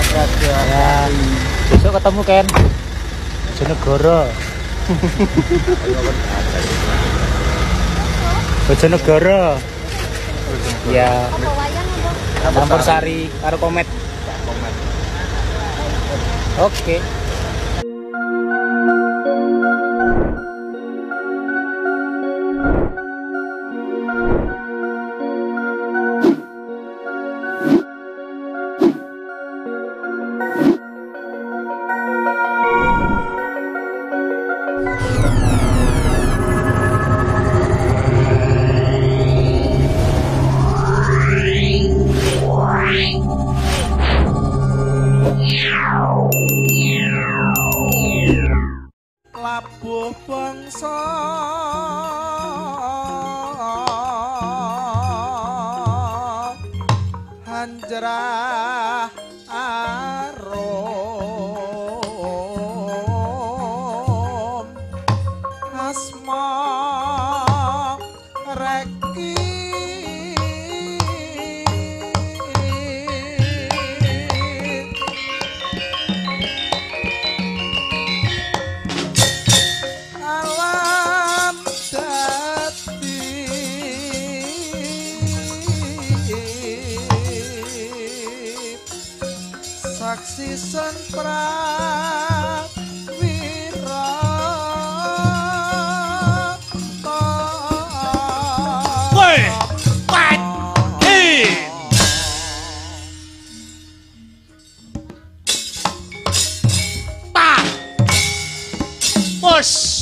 Ya, besok ketemu Ken. Bojonegoro. Bojonegoro. Ya. Campur sari karo komet. Oke. Labuh bangsa hanjrah arum asma reki saksi sen prawira woi pati pa bos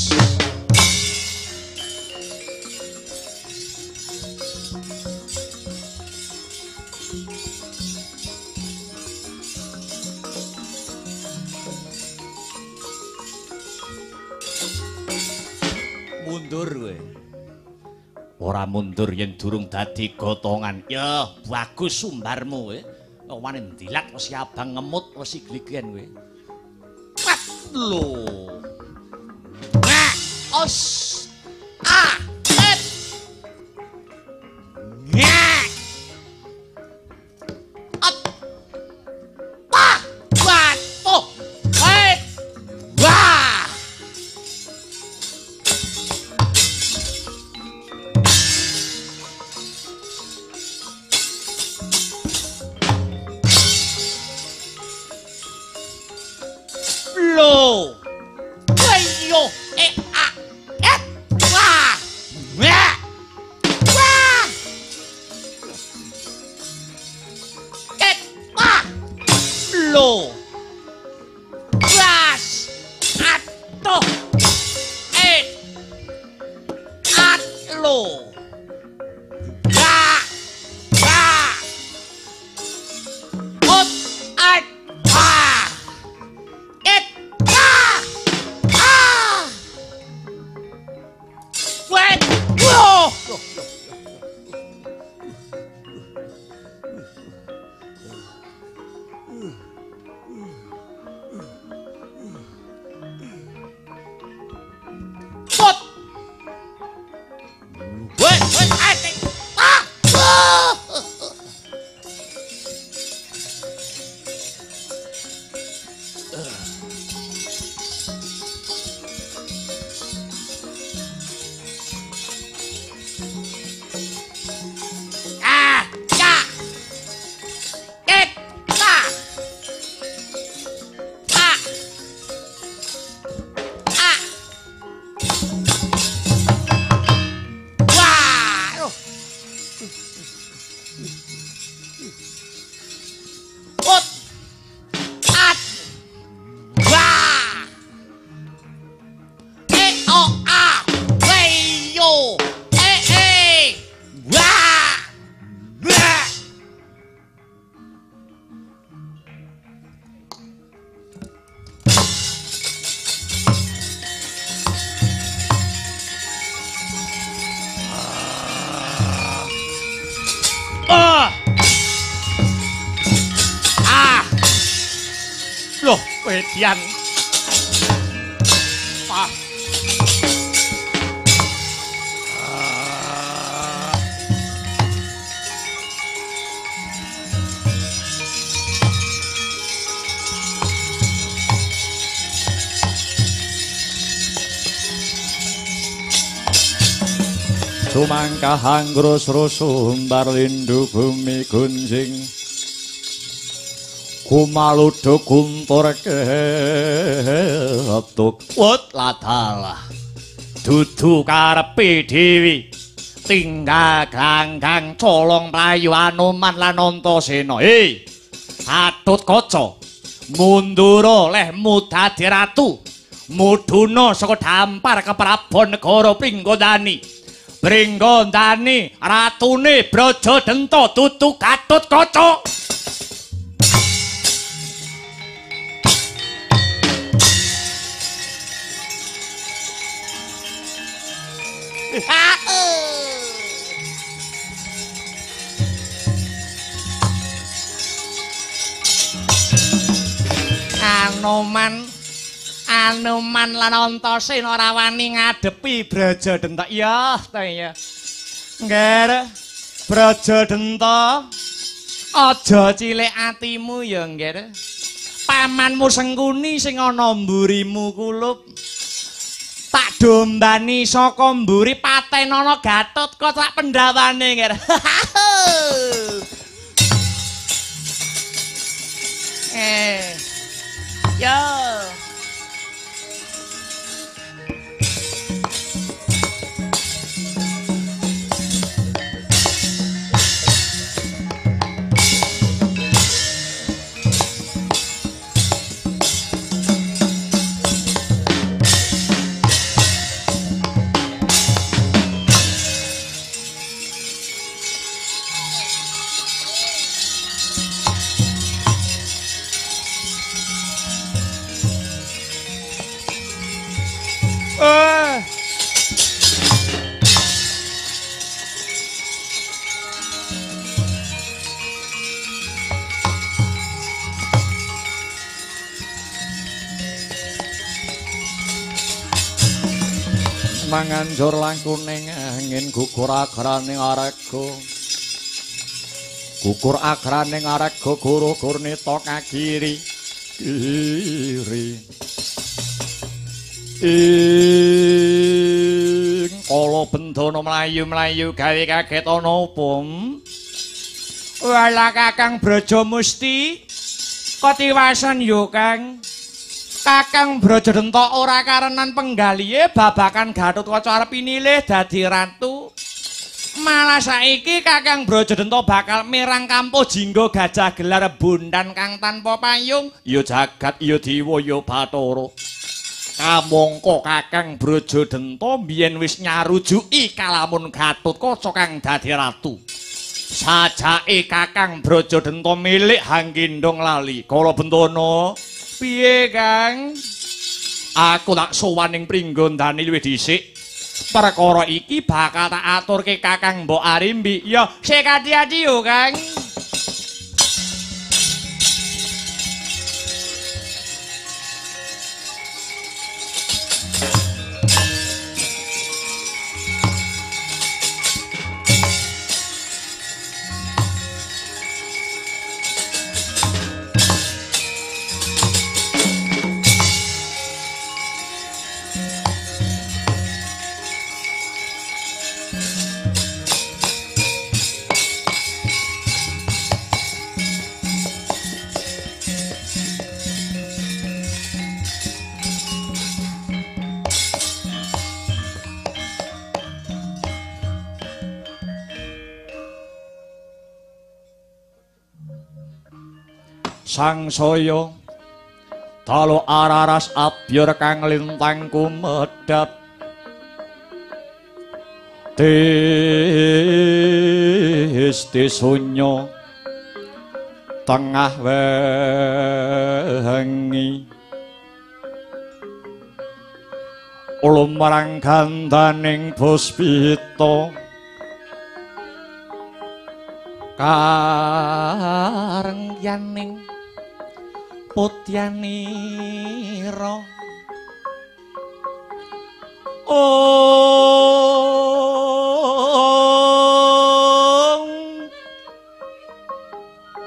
mundur kowe. Ora mundur yen durung dadi gotongan. Ya, bagus sumbarmu kowe. Wani ndilat wis abang ngemut wis gligen kowe. Pat lho. Nah, os. Ah, et. Nyah. At. Pa, wat. Oh. Wait. Wah. Lo. Ayo, a, et, wah, wah, wah, et, wah, lo, ras, atoh, et, at, lo, ga, ga, ot, at, wah. Wait! Whoa! What? Wait, I think. Ah! Loh, wedian. Ah. sumangkah anggrus-rus sumbar lindu bumi gunjing kumaludo kuntur ketuk wut ladalah dudu karepe dewi tinggal ganggang colong mlayu Anoman lan Antasena. Atut kaca mundur lehmu dadi ratu mudhuna saka dampar keprabon negara Pringgondani. Pringgondani ratune Brajadenta dudu Gatotkaca. Anoman lan Antasena ora wani ngadepi Brajadenta. Ya, ta ya. Ngger Brajadenta, aja cilik atimu ya, ngger. Pamanmu Sengkuni sing ana mburimu kulup. Tak dombani saka mburi patenana Gatotkaca tak pendawane, ngger. Yo. Manganjur langkuning angin gugur agraning arega. Gugur agraning arega guru gurnita kagiri kiri. Ing kala bendana mlayu-mlayu gawe kaget ana upum. Wala Kakang Brajamusti katiwasan yo Kang. Kakang Brajadenta ora karenan penggalihe babakan Gatotkaca arep pinilih dadi ratu. Malah saiki Kakang Brajadenta bakal mirang kampuh jingga gajah gelar bondan kang tanpa payung ya jagat ya dewa ya bathara. Kamangka Kakang Brajadenta biyen wis nyarujuki kalamun Gatotkaca kang dadi ratu. Sajake Kakang Brajadenta milik Hanggendong lali. Kala bendana piye Kang? Aku tak sowan ning Pringgondani luwih dhisik. Perkara iki bakal tak aturke Kakang Mbok Arimbi. Ya, sik ati-ati yo Kang. Sangsaya dalu araras abyor kang lintang kumedhap Disti sunyo tengah wengi ulum marang gandaning puspita karengyaning putyanira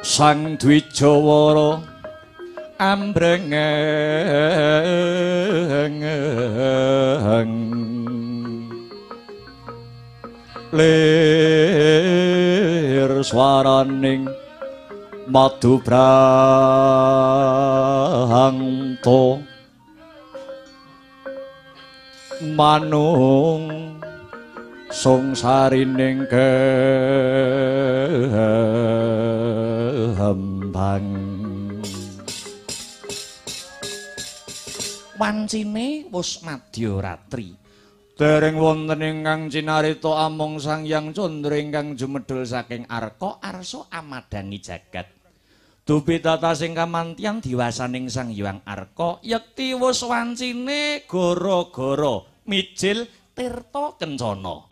Sang Dwijawara ambrengeng lir swaraning madu brahto manung sungsarining kehembang wancine wus madya ratri dereng wonten ingkang cinarita amung Sang Hyang Candra ingkang jumedhul saking Arka arsa amadangi jagat dupi tatasing kamantian diwasaning Sang Hyang Arka yekti wus wancine gara-gara mijil tirta kencana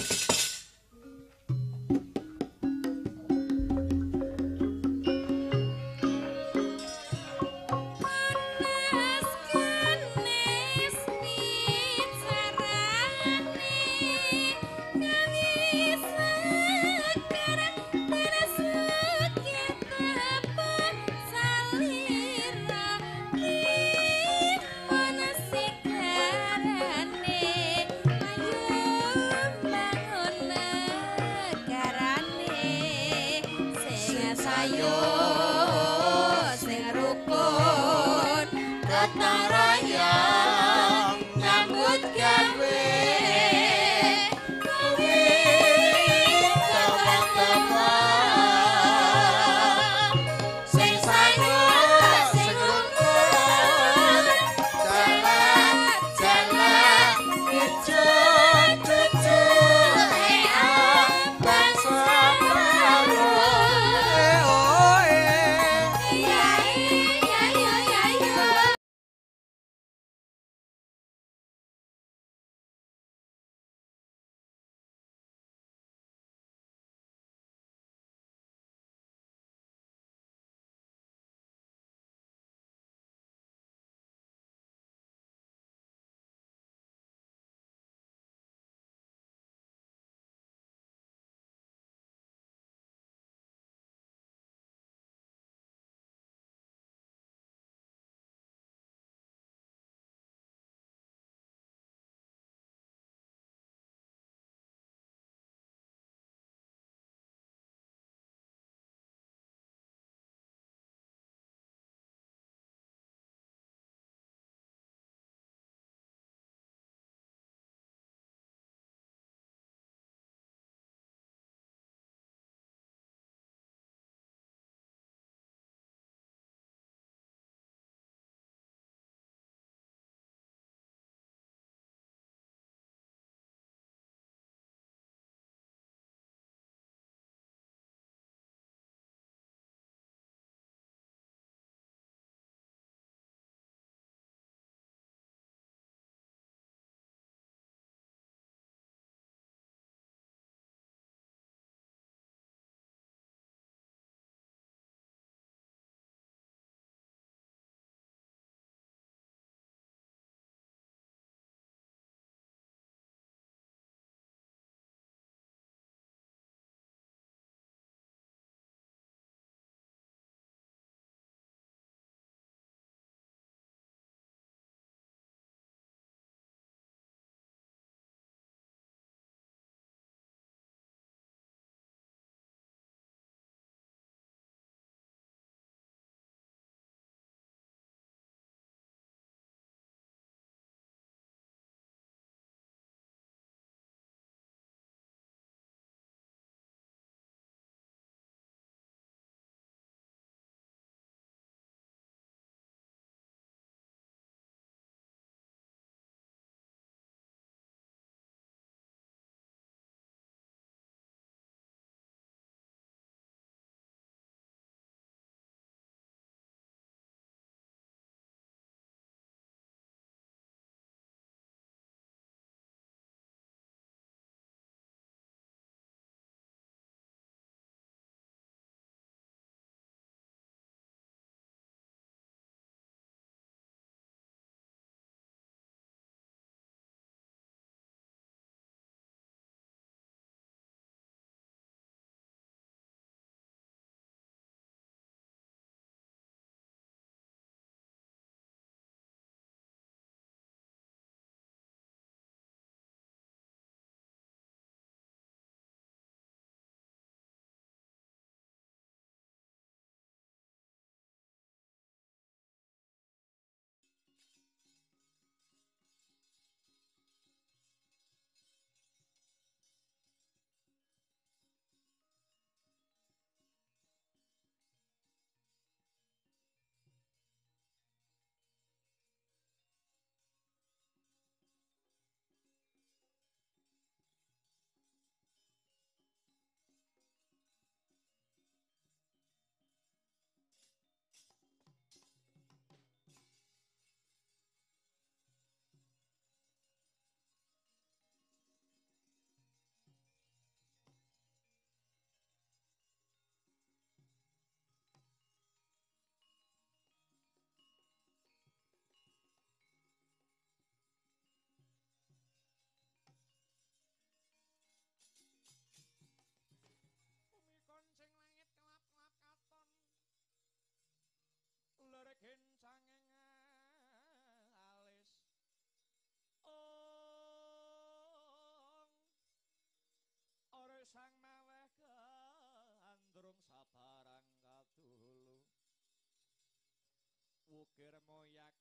Sugir moyak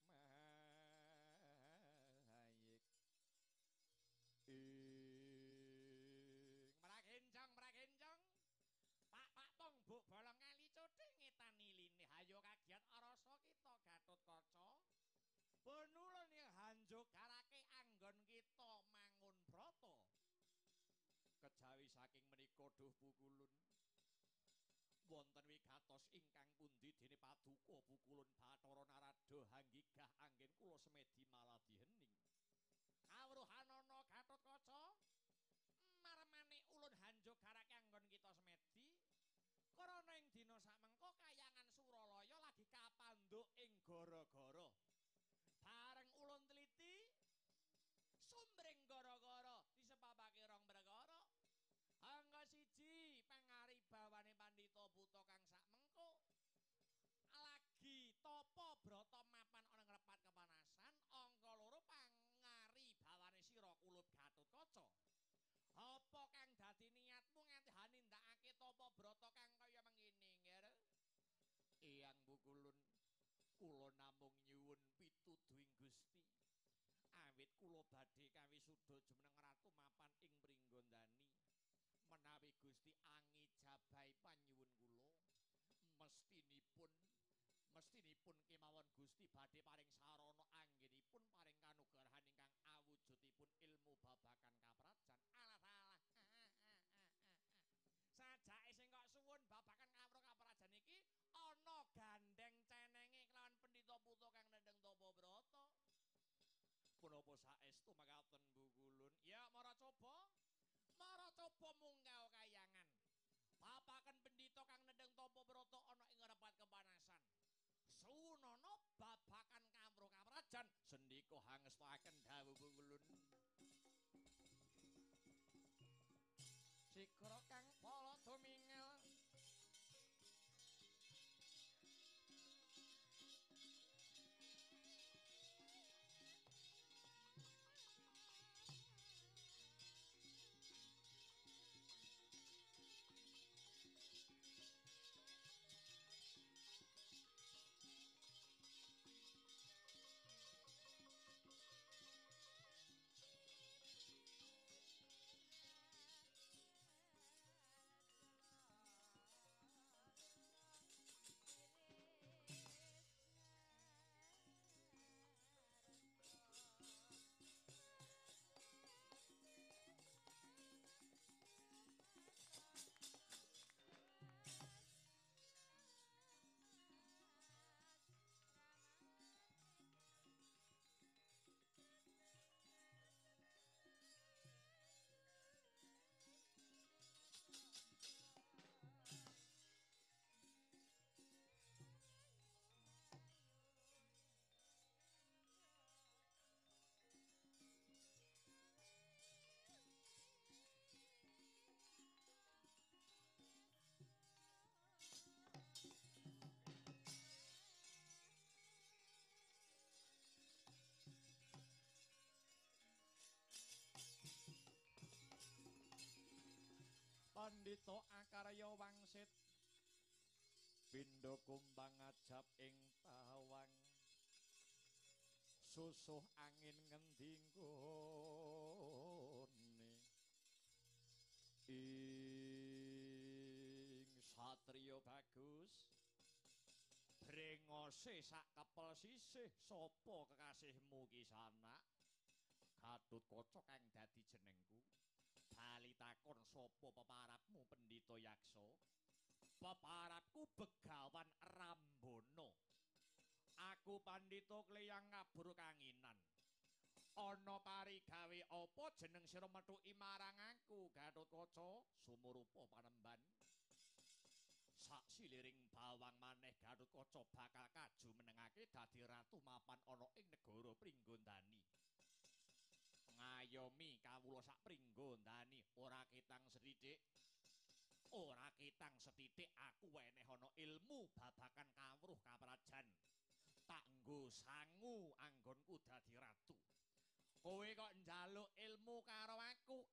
mahayik mragenjong Pak Tong Buk bolong ngali codhe ngetani line hayo kagiat arasa kita Gatotkaca penulun yang hanjuk garake anggon kita mangun brata kejawi saking menika duh Pukulun wonten wigatos ingkang pundi dene paduka Pukulun Bathara Narada hanggigah anggen kula semedi maladi hening kawruhanana Gatotkaca marmane ulun hanjuk garake anggon kita semedi krana ing dina samengko kayangan Suralaya lagi kapandhuk ing gara-gara bareng ulun teliti sumbring gara-gara disebabake rong perkara angka siji pangaribawane Pandhita Buta kang sakmengko lagi tapa brata mapan ana ngrepat kepanasan angka loro pangaribawane sira kulub Gatotkaca apa kang dadi niatmu nganti hanindakake tapa brata kang kaya mengene nggih Eyang Pukulun kula namung nyuwun pituduhing Gusti awit kula badhe kawisuda jumeneng ratu mapan ing Pringgondani menawi Gusti angijabahi panyuwun kula mestinipun kemawon Gusti badhe paring sarana anggenipun paring kanugrahan ingkang awujudipun ilmu babakan kaprajan alah sajake sing kok suwun babakan kawruh kaprajan iki ana gandeng cenenge kelawan Pandhita Buta kang nendheng tapa brata punapa saestu makaten Pukulun ya mara coba munggah kayangan babakan Pandhita kang nendheng tapa brata ana ing ngrepat kepanasan sunana babakan kawruh kaprajan sendika hangestaken dawuh Pukulun Sikra kang pala tumingel Pandhita Akarya wangsit pindha kumbang ngajab ing tawang susuh angin ngendi nggone ing satriya bagus brengose sak kepel sisih sapa kekasihmu ki sanak Gatotkaca kang dadi jenengku bali takon sapa peparapmu Pandhita Yaksa peparapku Begawan Rambana aku Pandhita Kleyang ngabur kanginan ana parigawe apa jeneng sira methuki marang aku Gatotkaca sumurupa panemban sak siliring bawang maneh Gatotkaca bakal kaju menengake dadi ratu mapan ana ing negara Pringgondani ngayomi kawula sak Pringgondani ora ketang sethithik aku weneh ana ilmu babakan kawruh kaprajan tak nggo sangu anggonku dadi ratu kowe kok njaluk ilmu karo aku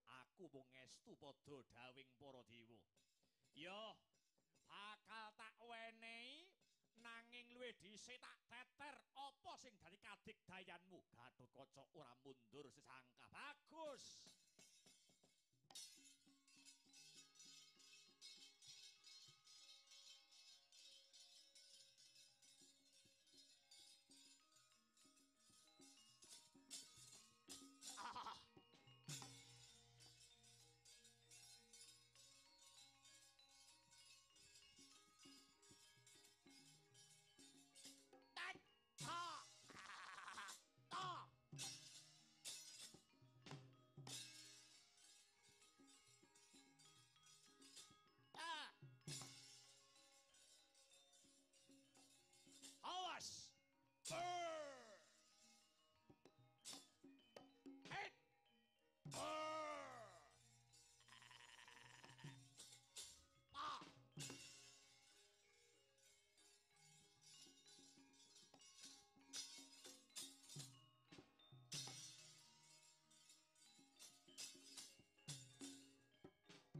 mung estu padha dawing para dewa yo bakal tak wenehi nanging luwih dhisik tak teter apa sing dadi kadigdayanmu? Gatotkaca ora mundur sesangka. Bagus. Ah. Awas! Brr! Hei! Brr! Ah!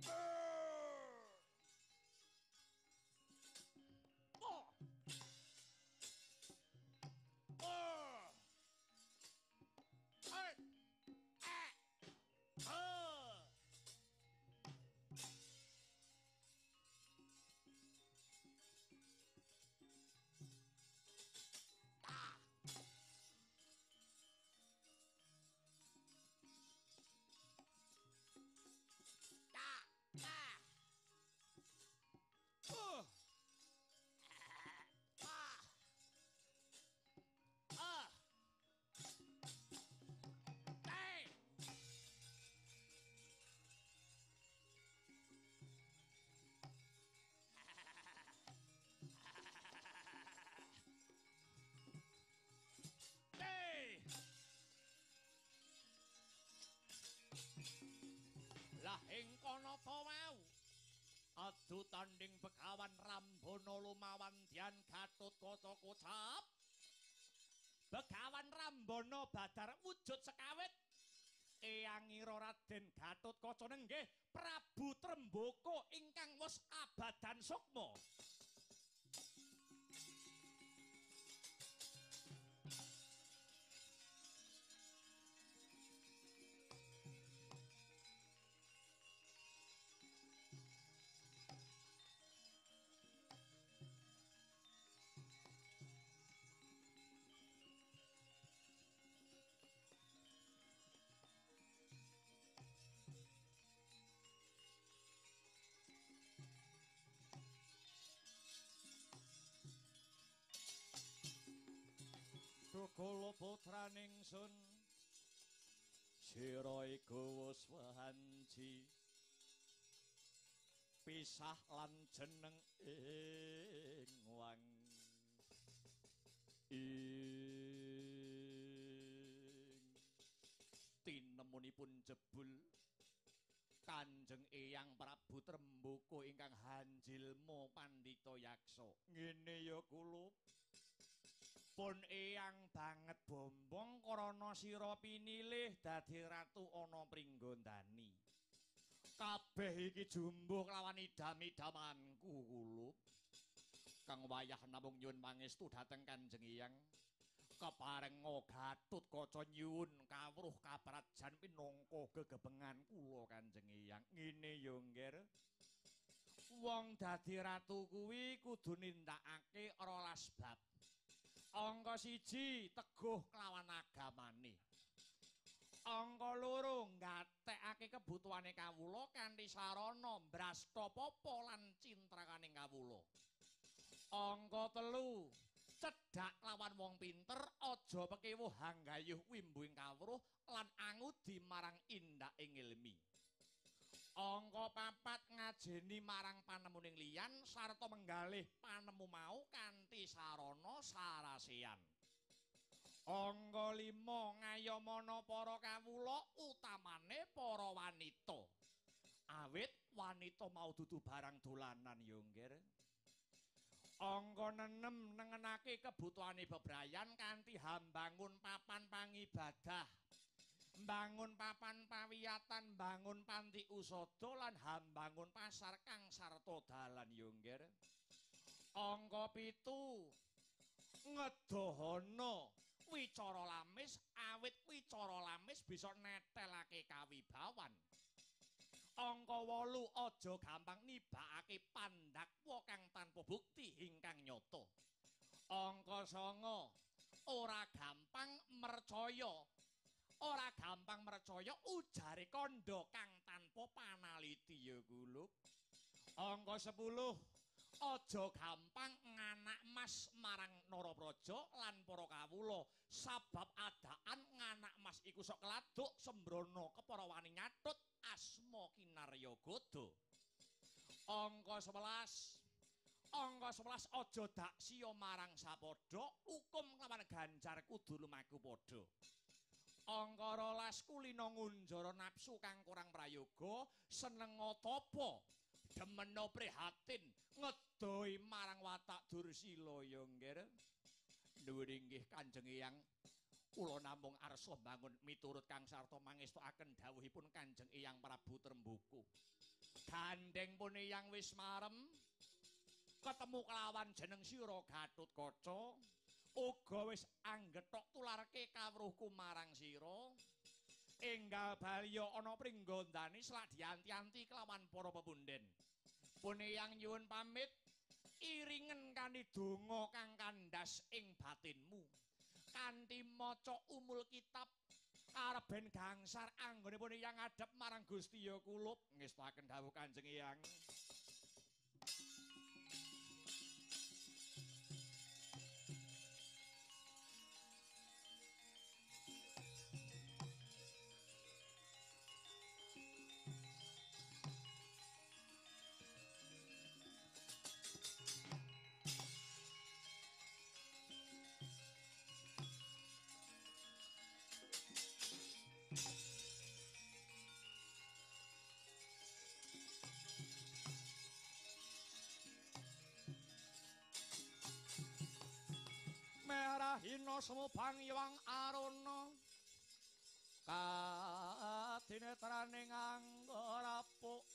Brr! Oh! Oh! Hey! Ah! Oh! Ah! Ah! Ah! Oh! Ah! Ah! Hey! Hey! Lah ing kono apa mau? Adu tanding Begawan Rambono lumawan Dian Gatotkaca kocap. Begawan Rambono badar wujud sekawit. Eyangira Raden Gatotkaca nenggih Prabu Tremboko ingkang wus abadan sukma. Kula putraning sun sira iku wis wahanji pisah lan jeneng ing wang ing tinemunipun jebul Kanjeng Eyang Prabu Tremboko ingkang hanjilma Pandhita Yaksa. Ngene ya kula pun eyang banget bombong krana sira pinilih dadi ratu ana pringgondani. Kabeh iki jumbuh kelawan idam-idamanku kulup. Kang wayah namung nyuwun pangestu dhateng Kanjeng Eyang. Keparenga Gatotkaca nyuwun kawruh kaprajan pinangka gegebengan kula Kanjeng Eyang. Ngene ya nggih. Wong dadi ratu kuwi kudu nindakake 12 bab. Angka 1 teguh kelawan agamane. Angka 2 nggatekake kebutuhane kawula kanthi sarana mbrasta papa lan cintrakaning kawula. Angka 3 cedhak lawan wong pinter, aja pekewuh hanggayuh wimbuing kawruh lan angudi marang indaking ilmi. Angka 4 ngajeni marang panemuning liyan sarta menggalih panemu mau kanthi sarana sarasean. Angka 5 ngayomana para kawula utamane para wanita. Awit wanita mau dudu barang dolanan ya nggih. Angka 6 nengenake kebutuhane bebrayan kanthi hambangun papan pangibadah. Mbangun papan pawiyatan, mbangun panti usada lan hambangun pasar kang sarta dalan ya nggih. Angka 7 ngedahana wicara lamis, awit wicara lamis bisa netelake kawibawan. Angka 8 aja gampang nibakake pandakwa kang tanpa bukti ingkang nyata. Angka 9 ora gampang mercaya. Ora gampang mercaya ujare kandha kang tanpa panaliti ya Gulup. Angka 10 aja gampang nganak mas marang Narapraja lan para kawula sabab adaan nganak mas iku sok keladuk sembrono kepara wani nyatut asma Kinarya Goda. Angka 11 aja dak siya marang sapadha hukum kelawan ganjar kudu lumaku padha. Angka 12 kulina ngunjara nafsu kang kurang prayoga seneng tapa demena prihatin ngedoi marang watak Dursila ya nggih. Nuwun inggih Kanjeng Eyang, kula namung arsa bangun miturut kang sarta mangestukaken dawuhipun Kanjeng Eyang Prabu Trembuku. Gandeng pun Eyang wis marem ketemu kelawan jeneng sira Gatotkaca. Uga wis anggethok tularke kawruhku marang sira. Enggal baliya ana pringgondani selak dianti-anti kelawan para pepunden. Pun Eyang nyuwun pamit iringen kanthi donga kang kandhas ing batinmu. Kanthi maca umul kitab arep ben gangsar anggone pun Eyang ngadhep marang Gusti Ya Kulup. Ngestaken dawuh Kanjeng Eyang. Merahina semubang iwang aruna kadinetraning anggorapuk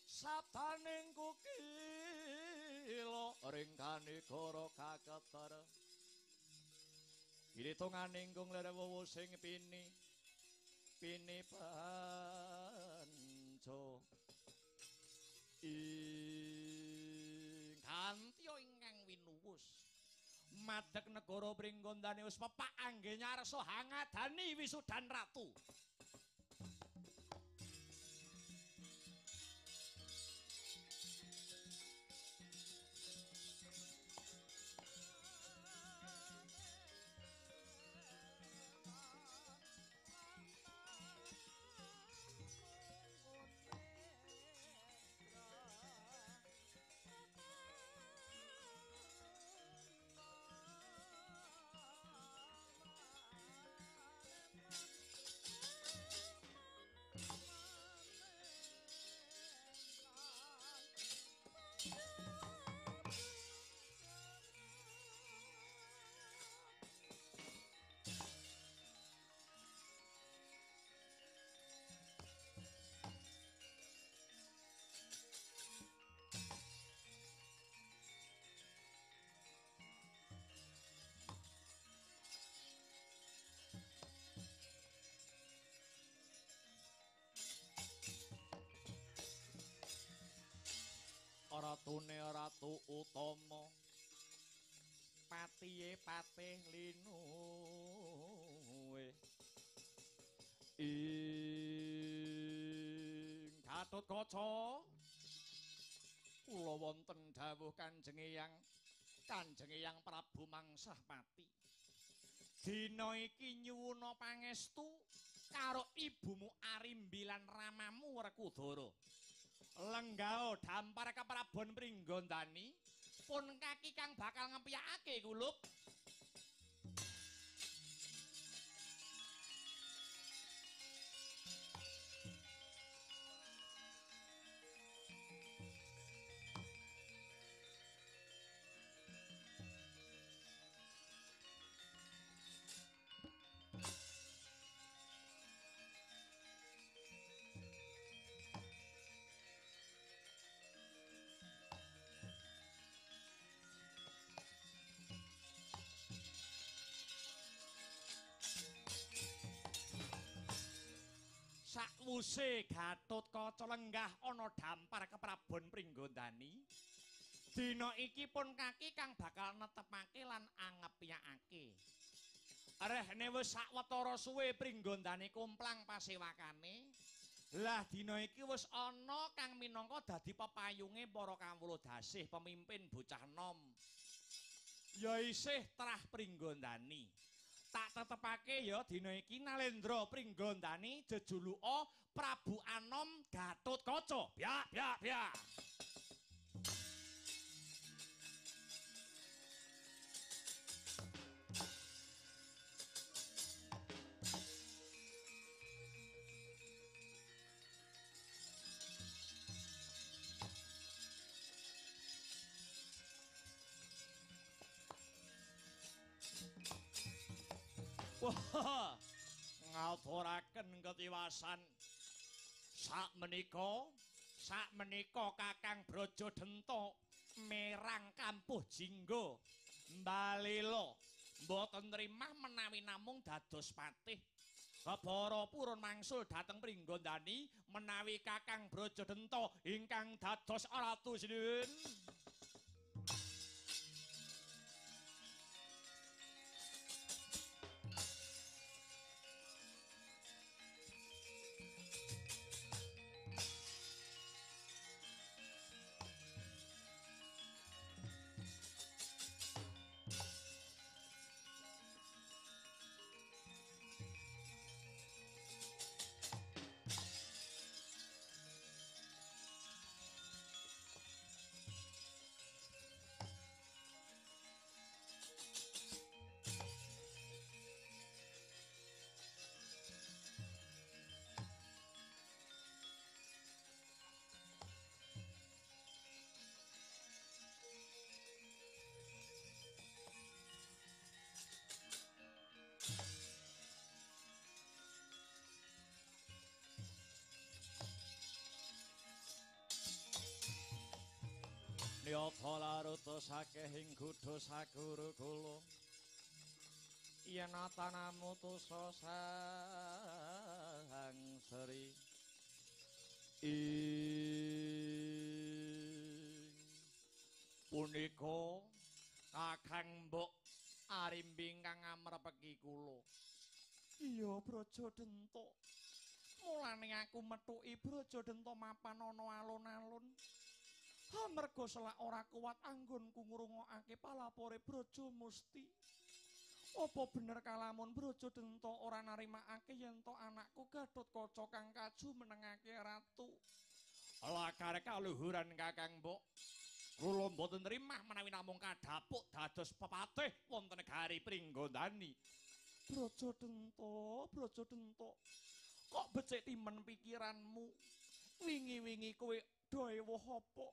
sabaning kukila ringkane goro kaketara kiritunganing kung lerewu sing pini banco Gantya ingkang winuwus madeg negara Pringgondani wis pepak angge nyarsa hangadani wisudan ratu. Ratune ratu utama patihe patih linuwe ing Gatotkaca kula wonten dawuh Kanjeng Eyang Prabu Mangsahpati dina iki nyuwuna pangestu karo ibumu Arimbi lan ramamu Werkudara lenggao dampar keprabon Pringgondani pun kaki kang bakal ngempiyake Kulup. wuse Gatotkaca lenggah ana dampar keprabon Pringgondani. Dina iki pun kaki kang bakal netepake lan angepyakake. Rehne wis sawetara suwe Pringgondani kumplang pasewakane. Lah dina iki wis ana kang minangka dadi pepayunge para kawula dasih pemimpin bocah nom. Ya isih trah Pringgondani. Tak tetepake ya dina iki Nalendra Pringgondani jejuluka Prabu Anom Gatotkaca. Biak biak biak. Wah, ngaturaken ketiwasan sakmenika Kakang Brajadenta merang kampuh jingga mbalela mboten nrimah menawi namung dados patih. Babara purun mangsul dhateng Pringgondani menawi Kakang Brajadenta ingkang dados ratu sinuwun. Nyata laruta sakehing gudha saguru kula yen atanamu tusa sang seri punika Kakang Mbok Arimbi kang amrepeki kula. Iya Brajadenta. Mulane aku methuki Brajadenta mapan ana alun-alun. Amarga selak ora kuat anggonku ngrungokake palapore Braja Musti. Apa bener kalamun Brajadenta ora narimakake yen to anakku Gatotkaca kang kaju menengake ratu? Lakare kaluhuran Kakang Mbok. Kula mboten nrimah menawi namung kadhapuk dados pepatih wonten negari Pringgondani. Brajadenta. Kok becik timen pikiranmu? Wingi-wingi kowe dawuh apa?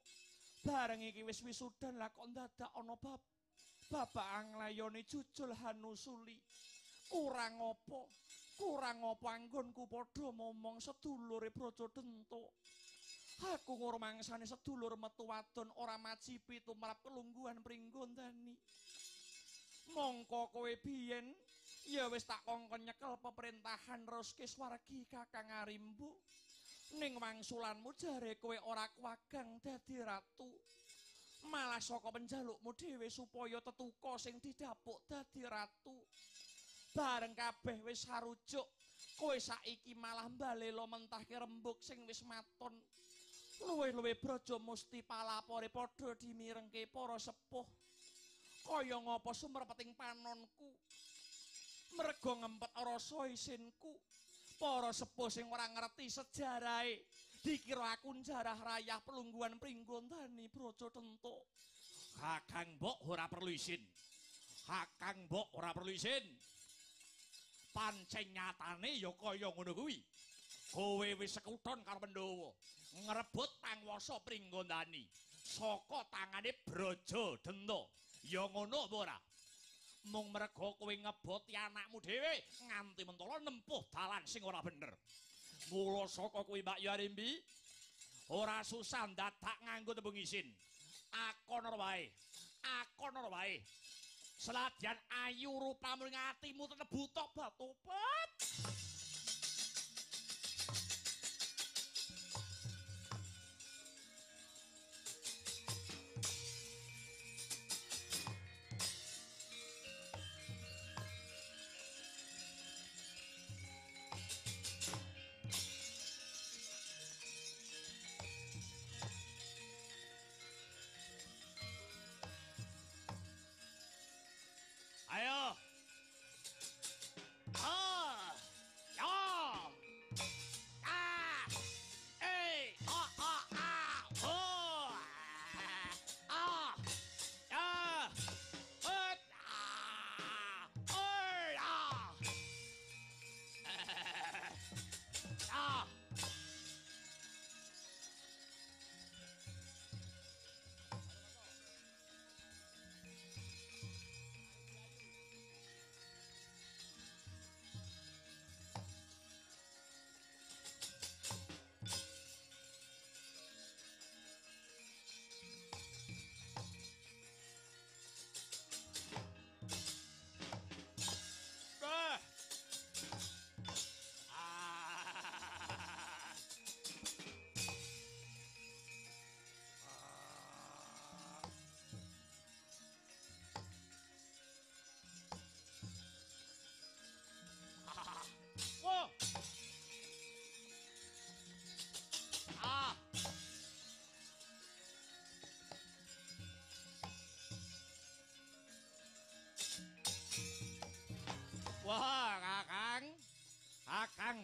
Bareng iki wis wisudan lah kok dadak ana bapak anglayone jujul hanusuli. Kurang apa anggonku padha momong sedulure Brajadenta. Aku ngurmangsane sedulur metu wadon ora majipi tumrap kelungguhan Pringgondani. Mongko kowe biyen ya wis tak kongkon nyekel pemerintahan Roskeswargi Kakang Arimbu. Ning wangsulanmu jare kowe ora kuwagang dadi ratu. Malah saka penjalukmu dhewe supaya tetuka sing didapuk dadi ratu. Bareng kabeh wis sarujuk, kowe saiki malah mbalela mentahke rembug sing wis maton. Luwih-luwih Braja Musti palapore padha dimirengke para sepuh. Kaya ngapa sumrepeting panonku. Merga ngempet rasa isinku. Para sepuh sing ora ngerti sejarahe dikira aku jarah rayah pelungguhan Pringgondani Brajadenta. Kakang Mbok ora perlu izin. Pancen nyatane ya kaya ngono kuwi. Kowe wis sekuton karo Pandhawa ngrebut panguwasa Pringgondani saka tangane Brajadenta. Ya ngono apa ora? Mung merga kowe ngeboti anakmu dhewe nganti mentala nempuh dalan sing ora bener. Mula saka kuwi Mbak Yarimbi ora susah dadak nganggo tembung isin. Akon ora wae. Seladyan ayu rupamu ing atimu tetep buta batopat.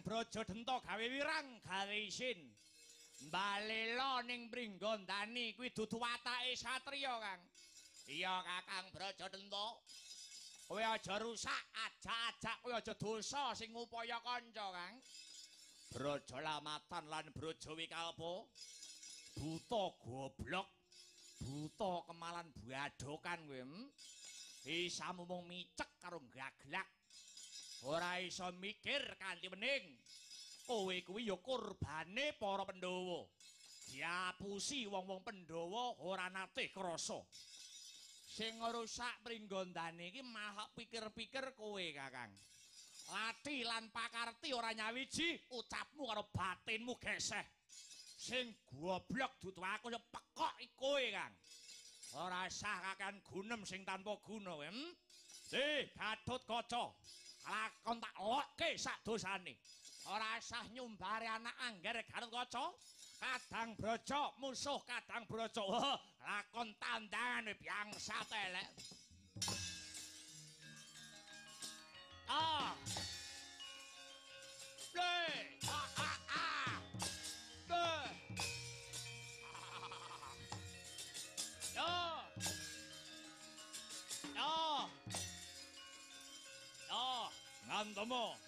Brajadenta gawe wirang gawe isin. Balela ning Pringgondani kuwi dudu watake satriya, Kang. Iya, Kakang Brajadenta. Kowe aja rusak, ajak-ajak kowe aja dosa sing ngupaya kanca, Kang. Brajalamatan lan Brajawikalpa buta goblok, buta kemalan buadokan kowe. Isa mung micek karo gaglak. Ora iso mikir kanthi bening. Kowe kuwi ya kurbane para Pandhawa. Diapusi wong-wong Pandhawa ora nate krasa. Sing ngrusak Pringgondane iki malah pikir-pikir kowe, Kakang. Lati lan pakarti ora nyawiji, ucapmu karo batinmu geseh. Sing goblok dudu aku ya pekok iki kowe, Kang. Ora sah kakean gunem sing tanpa guna, Gatotkaca. Lakon tak lokke sak dosane. Ora sah nyumbare anak angger Gatotkaca. Kadang Braja musuh Kadang Braja. Lakon tandangan bangsa telek. Ngantomo.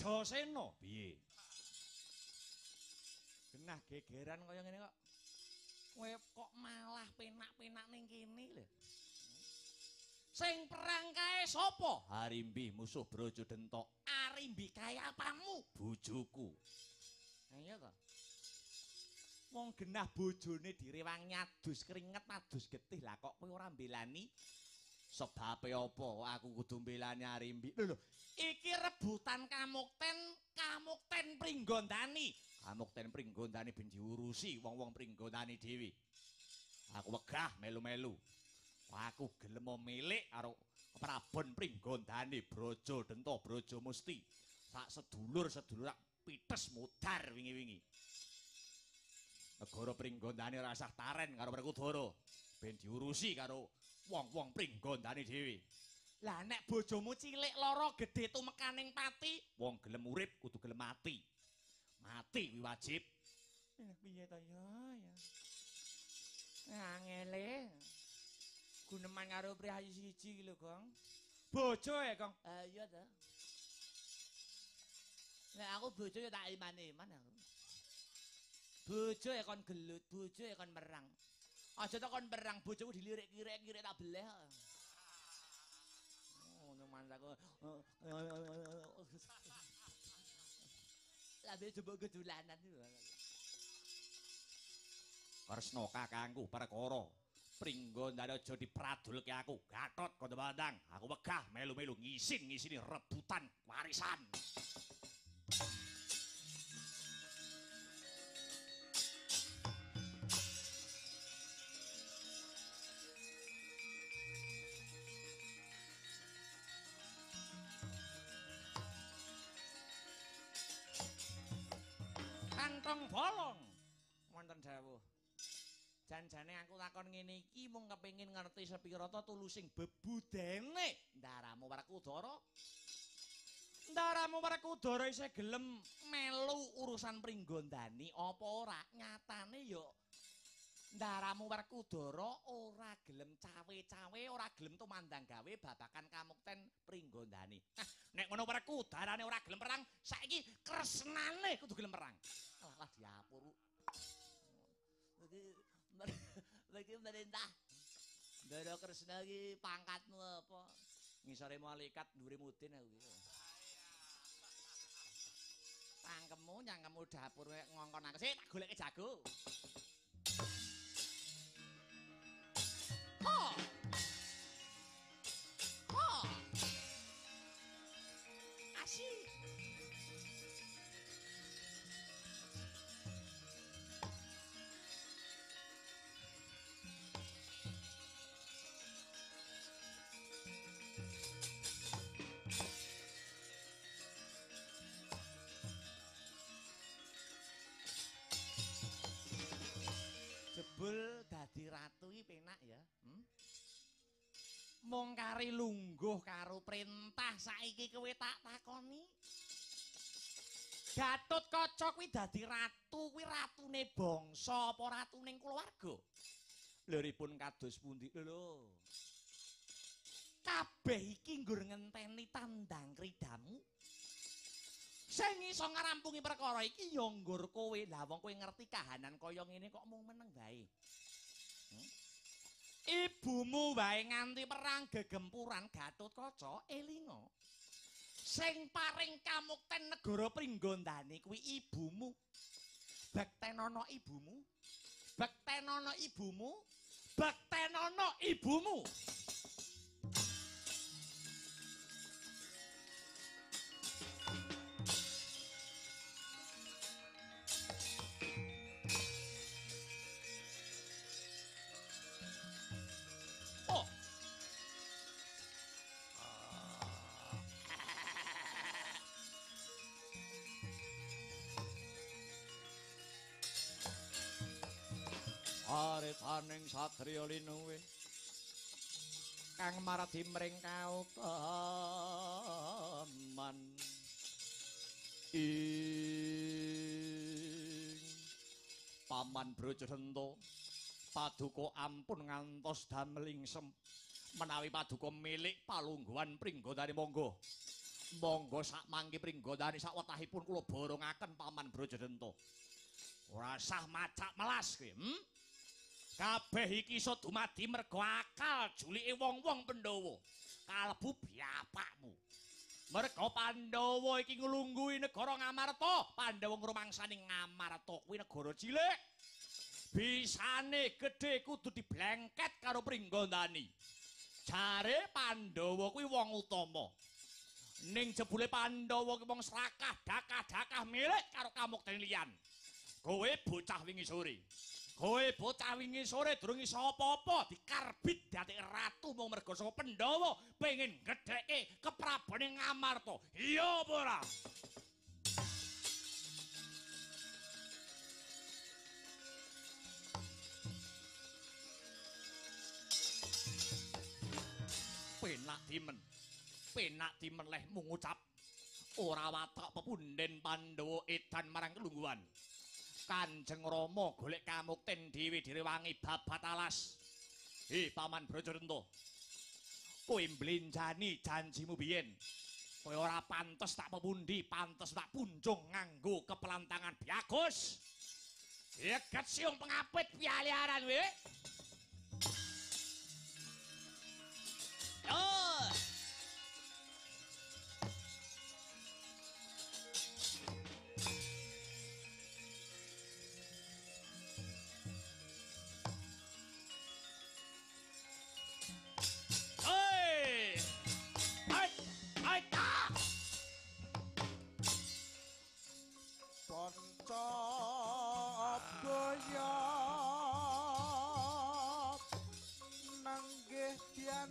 Josena piye? Genah gegeran kaya ngene kok. Kowe kok malah penak-penak ning kene lho. Sing perang kae sapa? Harimbi musuh Brajadenta. Arimbi kae apamu? Bojoku. Iya to. Wong genah bojone direwangi adus keringet adus getih lah kok kowe ora mbelani? Sebabe apa aku kudu mbelani Arimbi? Lho, iki rebutan Kamukten Pringgondani. Kamukten Pringgondani ben diurusi wong-wong Pringgondani dhewe. Aku wegah melu-melu. Aku gelem milik karo Prabon Pringgondani Brajadenta Brajamusti. Sak sedulur-sedulur pites mudar wingi-wingi. Negara Pringgondani ora usah taren karo Werkudara. Ben diurusi karo wong-wong Pringgondani dhewe. Lah nek bojomu cilik lara gedhe tumekaning pati, wong gelem urip kudu gelem mati. Mati kuwi wajib. Piye to ya? Angele. Guneman karo priyayi siji lho, Gong. Bojo e, Gong. Iya to. Nek aku bojo ya tak iman-iman aku. Bojo e kon gelut, bojo e kon merang. Aja tak kon perang bojoku dilirik-kirik tak beleh. Ngono mansaku. Labe coba gedulanan iki. Kresna kakangku perkara Pringgondani aja dipradulke aku. Gatot Kandapandang, aku wegah melu-melu ngisin-ngisini rebutan warisan. Kantong bolong wonten dawuh. Jan-jane aku takon ngene iki mung kepengin ngerti sepira ta tulusing bebudene Ndaramu Werkudara. Ndaramu Werkudara isih gelem melu urusan Pringgondani apa ora? Nyatane ya Ndaramu Werkudara ora gelem cawe-cawe, ora gelem tumandang gawe babakan kamukten Pringgondani. Nek ngono Werkudarane ora gelem perang, saiki kresnane kudu gelem perang. Alah diapur. Lagi merintah. Ndara Kresna iki pangkatmu apa? Ngisore malaikat dhuwure mudin aku iki. Tangkemmu nyangkemmu dapur ngongkon aku. Sik tak goleke jago. Ha. Ha. Asyik. Jebul dadi ratu iki penak ya. Mung kari lungguh karo perintah saiki kowe tak takoni. Gatotkaca kuwi dadi ratu, kuwi ratune bangsa apa ratune kulawarga? Liripun kados pundi lho. Kabeh iki nggur ngenteni tandang kridamu. Sing iso ngarampungi perkara iki ya nggur kowe. Lah wong kowe ngerti kahanan kaya ngene kok mung meneng bae. Ibumu wae nganti perang gegempuran Gatotkaca elinga. Sing paring kamukten negara Pringgondani kuwi ibumu. Bektenana ibumu. Bektenana ibumu. Bektenana ibumu. Aretaning satriya linuwe kang maradi mring kautaman ing Paman Brajadanta paduka ampun ngantos damelingsem menawi paduka milik palungguhan Pringgondani monggo sak mangke Pringgondani sawetahipun kula borongaken Paman Brajadanta ora sah macak melas kowe. Kabeh iki iso dumadi merga akal julike wong-wong Pandhawa. Kalebu bapakmu. Merga Pandhawa iki nglungguhi negara Ngamarta, Pandhawa ngrumangsani Ngamarta kuwi negara cilik. Bisane gedhe kudu diblengket karo Pringgondani. Jare Pandhawa kuwi wong utama. Ning jebule Pandhawa ki wong serakah, dakah-dakah milik karo kamukten liyan. Kowe bocah wingi sore. Kowe bocah wingi sore durung iso apa-apa dikarbit dadi ratu mung merga saka Pandhawa pengen gedheke keprabone Ngamarta. Iya apa ora? Penak dimen leh mung ngucap ora watak pepunden Pandhawa edan marang kelungguhan. Kanjeng Rama golek kamukten dhewe direwangi babat alas. Paman Brajadanta. Kowe mblenjani janjimu biyen. Kowe ora pantes tak pepundi, pantes tak punjung nganggo kepelantangan biagus. Yeget siung pengapit pialiaran we. Oh. Panca boyo nanggih dian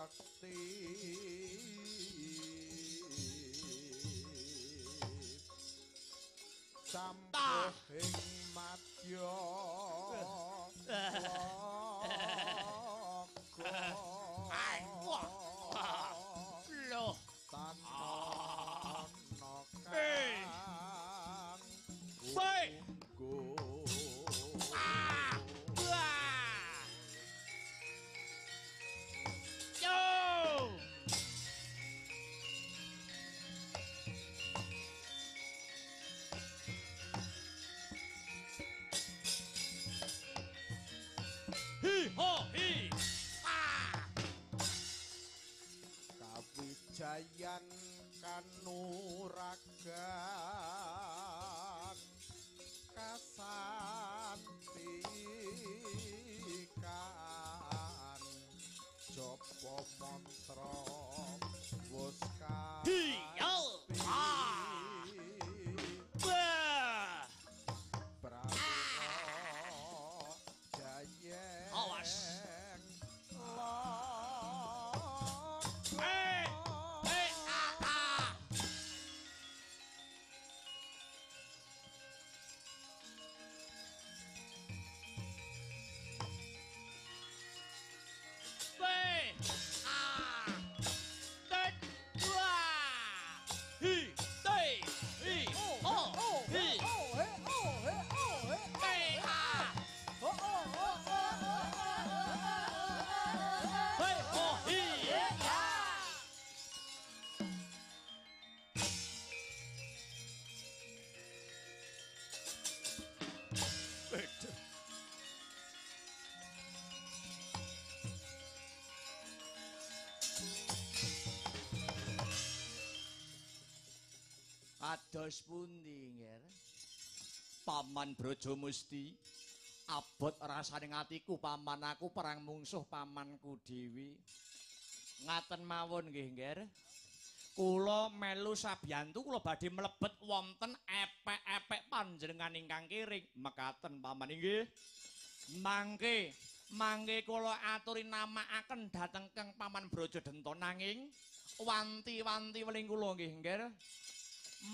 bekti campuhing madya loh tanpa baik kawijayan kanuragan kasantikan jopo mantra wus Ados pundi nger Paman Brajamusti abot rasane atiku paman aku perang mungsuh pamanku dewi ngaten mawon nggih nger kula melu sabiyantu kula badhe mlebet wonten epek-epek panjenengan ingkang kiring mekaten paman inggih mangke kula aturi namaaken dhateng Kang Paman Brajadanta nanging wanti-wanti weling kula nggih nger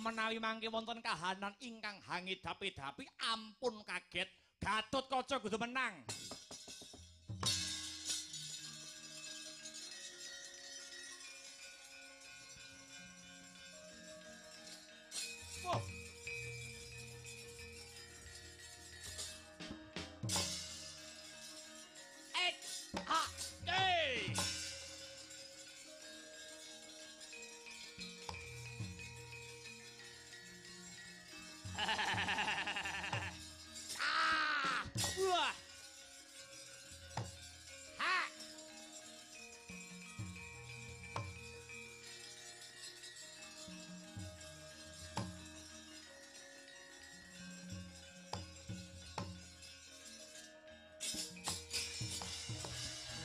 menawi mangke wonten kahanan ingkang hangidapi-dapi ampun kaget Gatotkaca kudu menang. Wah. Wah. Ha.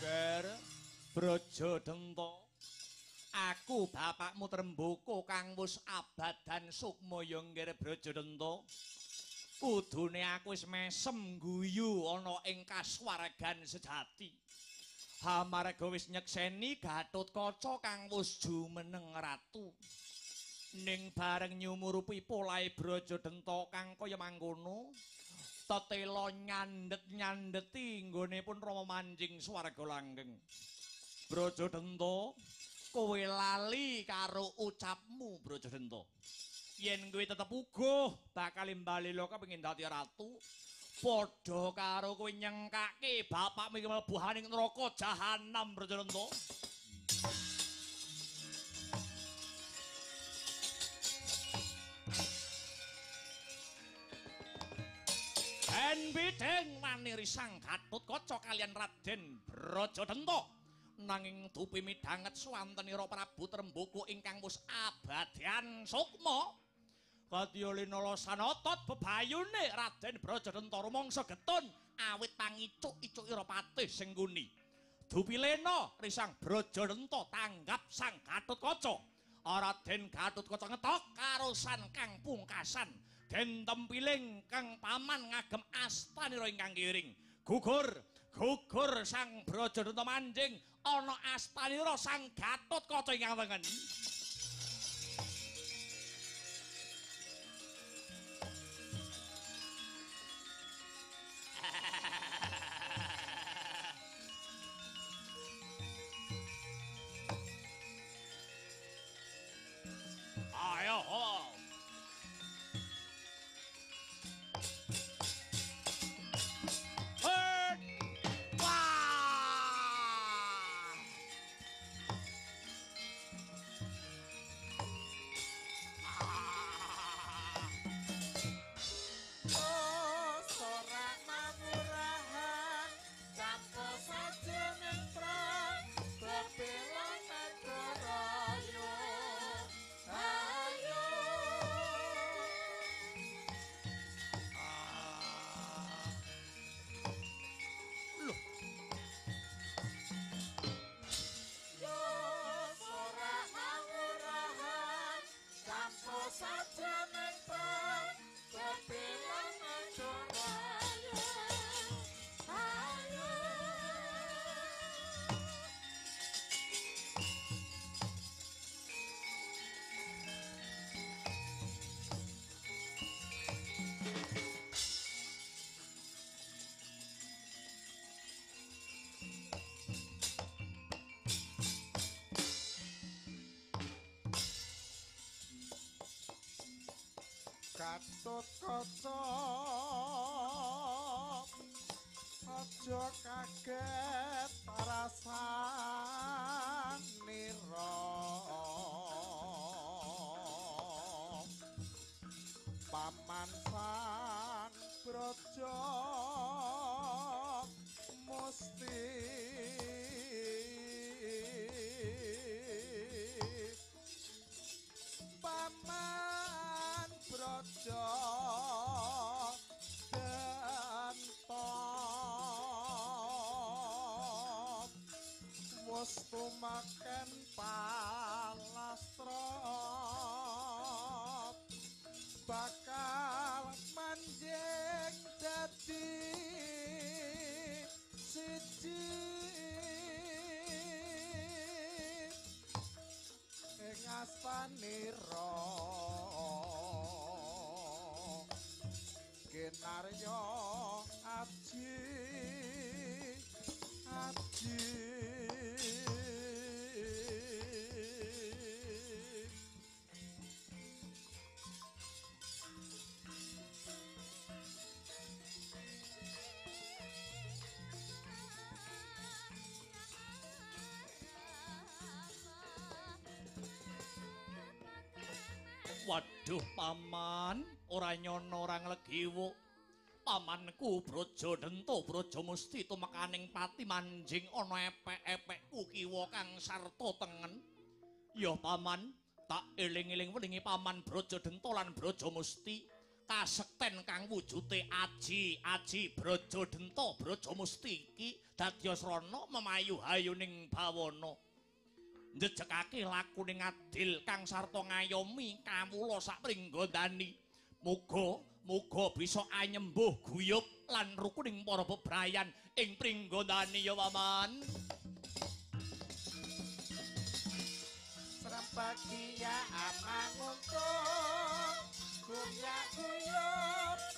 Nger Brajadanta aku bapakmu Tremboko kang wis abadan sukmaya nger Brajadanta kudune aku wis mesem guyu ana ing kaswargan sejati amarga wis nyekseni Gatotkaca kang wis jumeneng ratu ning bareng nyumurupi polahe Brajadanta kang kaya mangkono tetela nyandet-nyandeti nggone pun Rama manjing swarga langgeng Brajadanta kowe lali karo ucapmu Brajadanta yen kowe tetep uga bakal mbalila kepengin dadi ratu padha karo kowe nyengkake bapakmu iki mlebu haning neraka jahanam Brajadanta Ben bideng maniri sang Gatotkaca kalian Raden Brajadanta nanging dupi midhanget swantenira Prabu Tremboko ingkang wis abadyan sukma kadya linala sanotot bebayune Raden Brajadanta rumangsa getun awit pangicuk-icukira patih sing nguni dupi lena risang Brajadanta tanggap sang Gatotkaca Raden Gatotkaca ngetok karosan kang pungkasan den tempiling kang paman ngagem astanira ingkang kiring gugur sang Brajadanta manjing ana astanira Sang Gatotkaca ing awengen. Ayo ho. Gatotkaca aja kaget rasanira paman sang braja musti paman braja dentop wis tumaken palastra bakal manjing dadi siji ing astanira kinarya aji Waduh paman, ora nyono ora nglegiwu. Pamanku Brajadenta Brajamusti tumekaning pati manjing ana epek-epekku kiwa kang sarta tengen. Ya paman, tak eling-eling welingi paman Brajadenta lan Brajamusti kasekten kang wujute aji Brajadenta Brajamusti iki dados rana memayu hayuning bawana. Njejekake lakuning adil kang sarta ngayomi kawula sapringgondani. Muga bisa anyembuh guyub lan rukuning para bebrayan ing pringgondani ya paman. Serampagia amanguntung guyub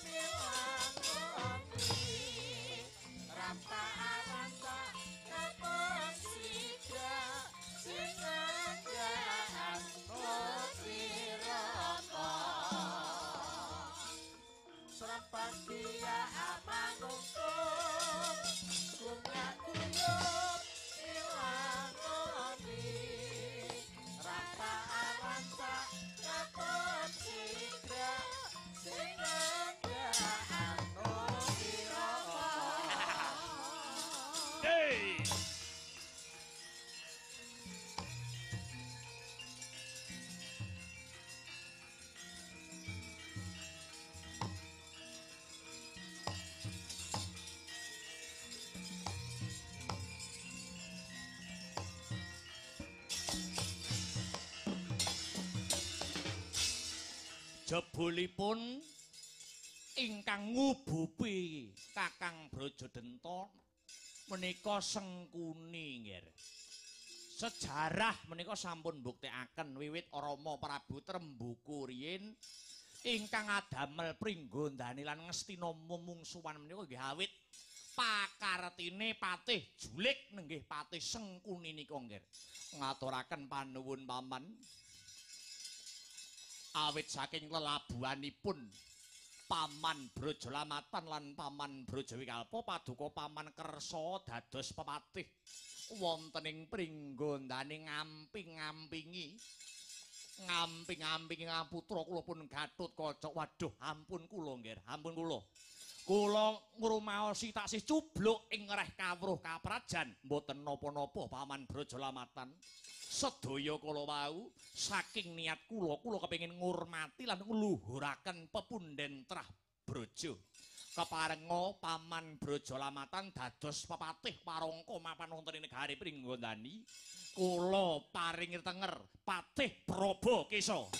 milangoni rampa-rampa kapon siga sinenggaan nupiroko Serampagia amanguntung guyub milangoni rampa-rampa kapon siga sinenggaan nupiroko Hey! Jebulipun ingkang ngubupi Kakang Brajadenta menika Sengkuni nggih. Sejarah menika sampun mbuktekaken wiwit Rama Prabu Trembuku riyin ingkang adamel pringgondani lan ngestina mumungsuhan menika nggih awit pakartine Patih Julik nenggih Patih Sengkuni nika nggih. Ngaturaken panuwun paman. Awit saking lelabuhanipun Paman Brajalamatan lan Paman Brajawikalpa paduka Paman Kersa dados pepatih wonten ing pringgondane ngamping-ngampingi putra kula pun Gatotkaca. Waduh, ampun kula nggih, ampun kula. Kula ngrumaosi taksih cubluk ing reh kawruh kaprajan mboten napa-napa Paman Brajalamatan. Sedaya kala wau saking niat kula kepengin ngurmati lan ngluhuraken pepunden trah Braja. Keparenga Paman Brajalamatan dados pepatih parangka mapan wonten ing negari Pringgondani. Kula paringi tenger Patih Prabakesa.